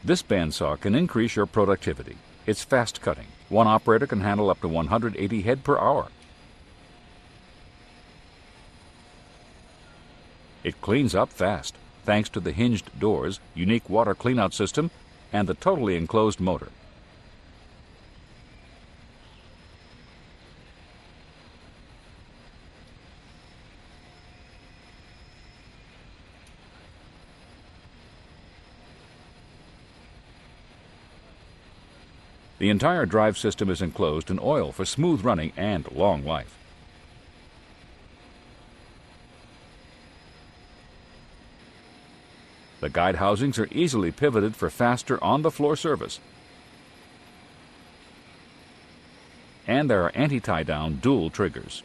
This bandsaw can increase your productivity. It's fast cutting. One operator can handle up to 180 head per hour. It cleans up fast, thanks to the hinged doors, unique water cleanout system, and the totally enclosed motor. The entire drive system is enclosed in oil for smooth running and long life. The guide housings are easily pivoted for faster on-the-floor service. And there are anti-tie-down dual triggers.